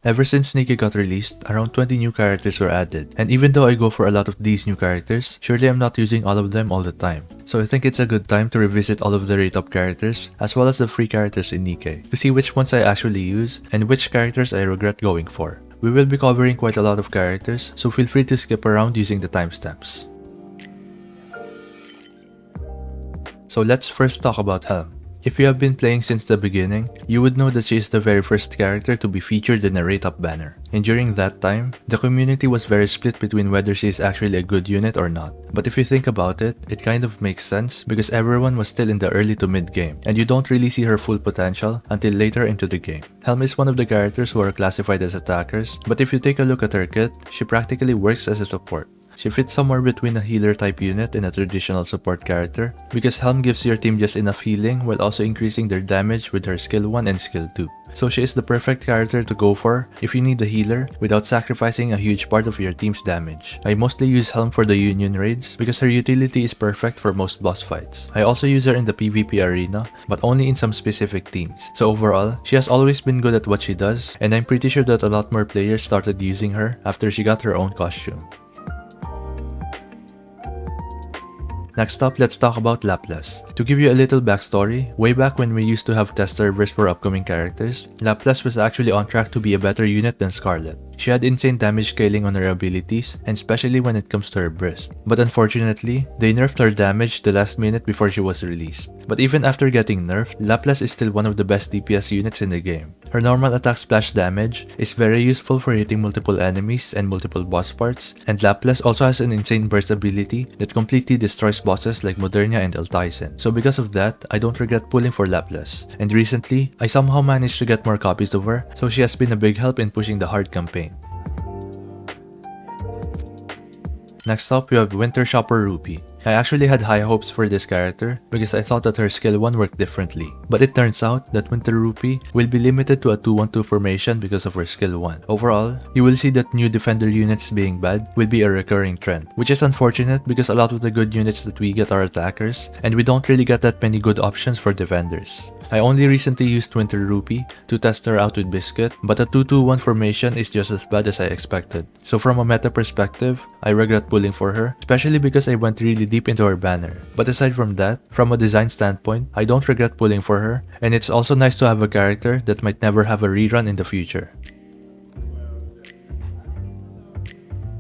Ever since NIKKE got released, around 20 new characters were added, and even though I go for a lot of these new characters, surely I'm not using all of them all the time. So I think it's a good time to revisit all of the rate up characters, as well as the free characters in NIKKE, to see which ones I actually use, and which characters I regret going for. We will be covering quite a lot of characters, so feel free to skip around using the timestamps. So let's first talk about Helm. If you have been playing since the beginning, you would know that she is the very first character to be featured in a rate up banner. And during that time, the community was very split between whether she is actually a good unit or not. But if you think about it, it kind of makes sense because everyone was still in the early to mid game, and you don't really see her full potential until later into the game. Helm is one of the characters who are classified as attackers, but if you take a look at her kit, she practically works as a support. She fits somewhere between a healer type unit and a traditional support character because Helm gives your team just enough healing while also increasing their damage with her skill 1 and skill 2. So she is the perfect character to go for if you need a healer without sacrificing a huge part of your team's damage. I mostly use Helm for the Union raids because her utility is perfect for most boss fights. I also use her in the PvP arena, but only in some specific teams. So overall, she has always been good at what she does, and I'm pretty sure that a lot more players started using her after she got her own costume. Next up, let's talk about Laplace. To give you a little backstory, way back when we used to have test servers for upcoming characters, Laplace was actually on track to be a better unit than Scarlet. She had insane damage scaling on her abilities, and especially when it comes to her burst. But unfortunately, they nerfed her damage the last minute before she was released. But even after getting nerfed, Laplace is still one of the best DPS units in the game. Her normal attack splash damage is very useful for hitting multiple enemies and multiple boss parts, and Laplace also has an insane burst ability that completely destroys bosses like Modernia and Tyson. So because of that, I don't regret pulling for Laplace. And recently, I somehow managed to get more copies of her, so she has been a big help in pushing the hard campaign. Next up, we have Winter Shopper Rupee. I actually had high hopes for this character because I thought that her skill 1 worked differently. But it turns out that Winter Rupee will be limited to a 2-1-2 formation because of her skill 1. Overall, you will see that new defender units being bad will be a recurring trend, which is unfortunate because a lot of the good units that we get are attackers, and we don't really get that many good options for defenders. I only recently used Winter Rupee to test her out with Biscuit, but a 2-2-1 formation is just as bad as I expected. So from a meta perspective, I regret pulling for her, especially because I went really deep into her banner. But aside from that, from a design standpoint, I don't regret pulling for her, and it's also nice to have a character that might never have a rerun in the future.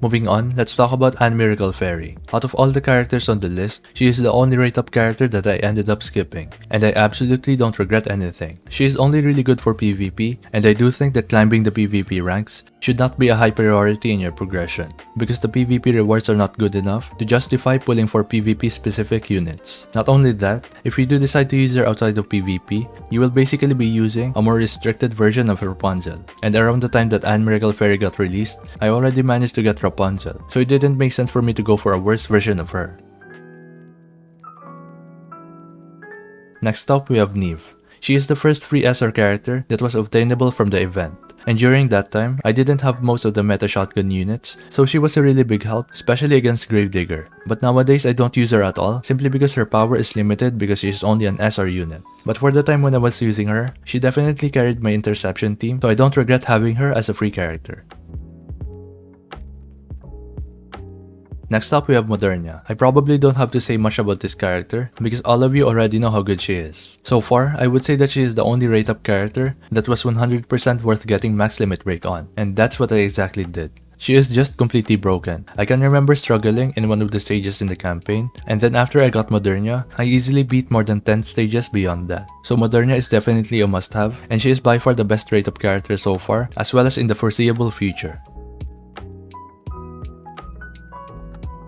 Moving on, let's talk about Anne Miracle Fairy. Out of all the characters on the list, she is the only rate up character that I ended up skipping, and I absolutely don't regret anything. She is only really good for PvP, and I do think that climbing the PvP ranks should not be a high priority in your progression, because the PvP rewards are not good enough to justify pulling for PvP specific units. Not only that, if you do decide to use her outside of PvP, you will basically be using a more restricted version of Rapunzel. And around the time that Anne Miracle Fairy got released, I already managed to get Rapunzel, so it didn't make sense for me to go for a worse version of her. Next up, we have Neve. She is the first free SR character that was obtainable from the event. And during that time, I didn't have most of the meta shotgun units, so she was a really big help, especially against Gravedigger. But nowadays I don't use her at all, simply because her power is limited because she is only an SR unit. But for the time when I was using her, she definitely carried my interception team, so I don't regret having her as a free character. Next up, we have Modernia. I probably don't have to say much about this character because all of you already know how good she is. So far, I would say that she is the only rate up character that was 100% worth getting max limit break on, and that's what I exactly did. She is just completely broken. I can remember struggling in one of the stages in the campaign, and then after I got Modernia, I easily beat more than 10 stages beyond that. So Modernia is definitely a must-have, and she is by far the best rate up character so far, as well as in the foreseeable future.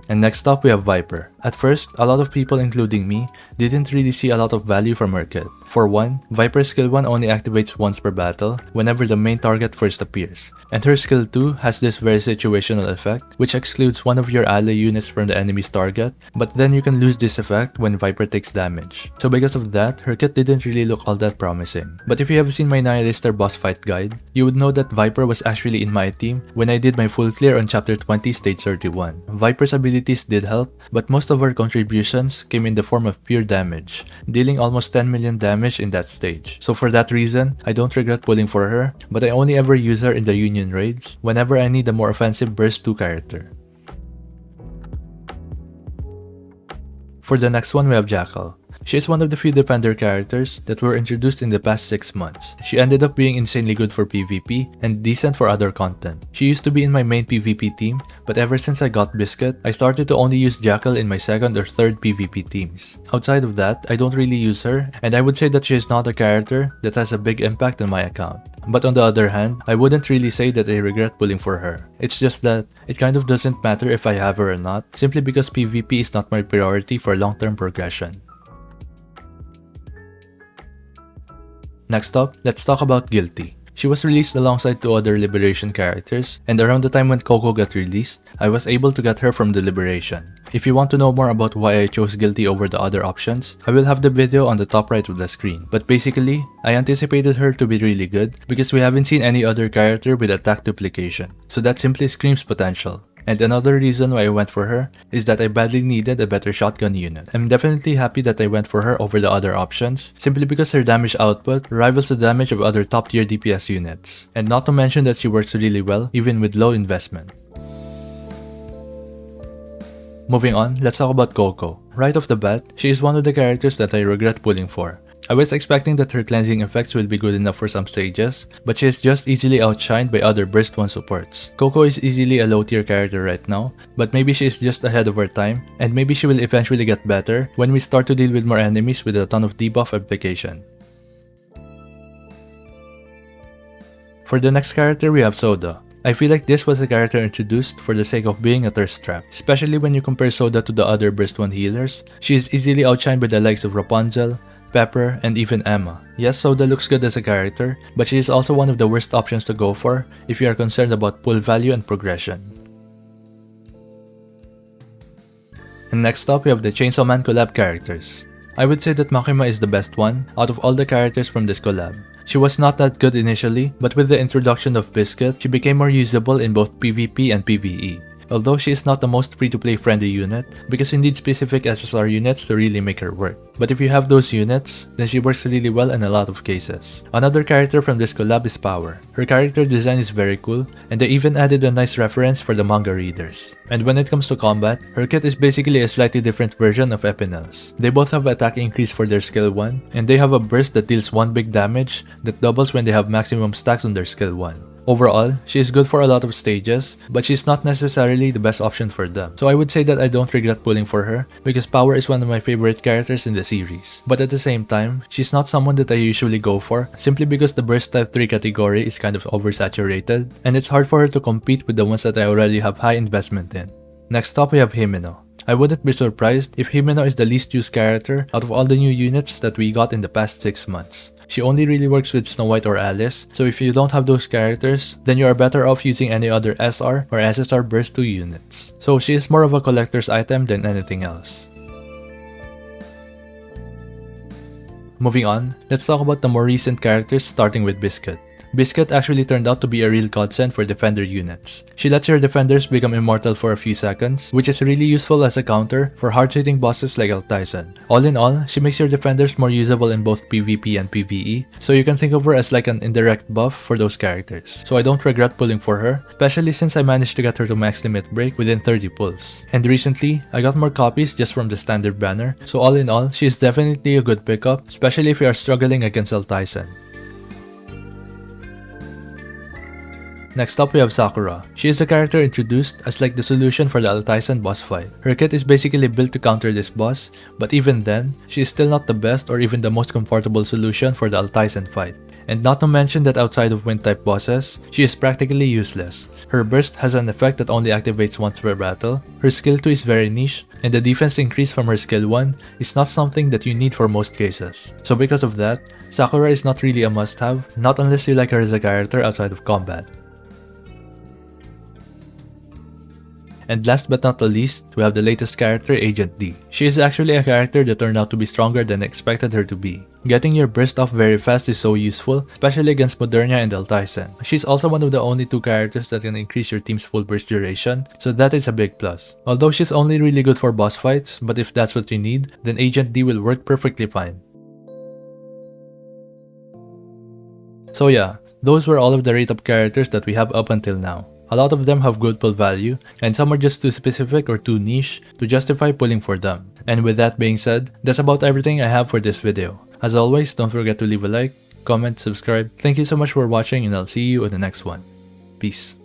And next up, we have Viper. At first, a lot of people including me didn't really see a lot of value from her kit. For one, Viper's skill 1 only activates once per battle whenever the main target first appears, and her skill 2 has this very situational effect which excludes one of your ally units from the enemy's target, but then you can lose this effect when Viper takes damage. So because of that, her kit didn't really look all that promising. But if you have seen my Nihilister boss fight guide, you would know that Viper was actually in my team when I did my full clear on chapter 20 stage 31. Viper's abilities did help, but most of her contributions came in the form of pure damage, dealing almost 10 million damage damage in that stage. So for that reason, I don't regret pulling for her, but I only ever use her in the Union raids whenever I need a more offensive burst 2 character. For the next one, we have Jackal. She is one of the few defender characters that were introduced in the past 6 months. She ended up being insanely good for PvP and decent for other content. She used to be in my main PvP team, but ever since I got Biscuit, I started to only use Jackal in my second or third PvP teams. Outside of that, I don't really use her, and I would say that she is not a character that has a big impact on my account. But on the other hand, I wouldn't really say that I regret pulling for her. It's just that it kind of doesn't matter if I have her or not, simply because PvP is not my priority for long-term progression. Next up, let's talk about Guilty. She was released alongside 2 other Liberation characters, and around the time when Coco got released, I was able to get her from the Liberation. If you want to know more about why I chose Guilty over the other options, I will have the video on the top right of the screen. But basically, I anticipated her to be really good because we haven't seen any other character with attack duplication, so that simply screams potential. And another reason why I went for her is that I badly needed a better shotgun unit. I'm definitely happy that I went for her over the other options, simply because her damage output rivals the damage of other top tier DPS units. And not to mention that she works really well even with low investment. Moving on, let's talk about Coco. Right off the bat, she is one of the characters that I regret pulling for. I was expecting that her cleansing effects will be good enough for some stages, but she is just easily outshined by other Burst 1 supports. Coco is easily a low tier character right now, but maybe she is just ahead of her time, and maybe she will eventually get better when we start to deal with more enemies with a ton of debuff application. For the next character, we have Soda. I feel like this was a character introduced for the sake of being a thirst trap, especially when you compare Soda to the other Burst 1 healers. She is easily outshined by the likes of Rapunzel, Pepper, and even Emma. Yes, Soda looks good as a character, but she is also one of the worst options to go for if you are concerned about pull value and progression. And next up, we have the Chainsaw Man collab characters. I would say that Makima is the best one out of all the characters from this collab. She was not that good initially, but with the introduction of Biscuit, she became more usable in both PvP and PvE. Although she is not the most free-to-play friendly unit, because you need specific SSR units to really make her work. But if you have those units, then she works really well in a lot of cases. Another character from this collab is Power. Her character design is very cool, and they even added a nice reference for the manga readers. And when it comes to combat, her kit is basically a slightly different version of Epinel's. They both have attack increase for their skill 1, and they have a burst that deals 1 big damage that doubles when they have maximum stacks on their skill 1. Overall, she is good for a lot of stages, but she's not necessarily the best option for them. So I would say that I don't regret pulling for her, because Power is one of my favorite characters in the series. But at the same time, she's not someone that I usually go for, simply because the burst type 3 category is kind of oversaturated, and it's hard for her to compete with the ones that I already have high investment in. Next up, we have Himeno. I wouldn't be surprised if Himeno is the least used character out of all the new units that we got in the past 6 months. She only really works with Snow White or Alice, so if you don't have those characters, then you are better off using any other SR or SSR Burst 2 units. So she is more of a collector's item than anything else. Moving on, let's talk about the more recent characters, starting with Biscuit. Biscuit actually turned out to be a real godsend for defender units. She lets your defenders become immortal for a few seconds, which is really useful as a counter for hard-hitting bosses like Tyson. All in all, she makes your defenders more usable in both PvP and PvE, so you can think of her as like an indirect buff for those characters. So I don't regret pulling for her, especially since I managed to get her to max limit break within 30 pulls. And recently, I got more copies just from the standard banner, so all in all, she is definitely a good pickup, especially if you are struggling against Tyson. Next up, we have Sakura. She is a character introduced as like the solution for the Altyson boss fight. Her kit is basically built to counter this boss, but even then, she is still not the best or even the most comfortable solution for the Altyson fight. And not to mention that outside of wind type bosses, she is practically useless. Her burst has an effect that only activates once per battle, her skill 2 is very niche, and the defense increase from her skill 1 is not something that you need for most cases. So because of that, Sakura is not really a must-have, not unless you like her as a character outside of combat. And last but not the least, we have the latest character, Agent D. She is actually a character that turned out to be stronger than I expected her to be. Getting your burst off very fast is so useful, especially against Modernia and Tyson. She's also one of the only 2 characters that can increase your team's full burst duration, so that is a big plus. Although she's only really good for boss fights, but if that's what you need, then Agent D will work perfectly fine. So yeah, those were all of the rate up characters that we have up until now. A lot of them have good pull value, and some are just too specific or too niche to justify pulling for them. And with that being said, that's about everything I have for this video. As always, don't forget to leave a like, comment, subscribe. Thank you so much for watching, and I'll see you in the next one. Peace.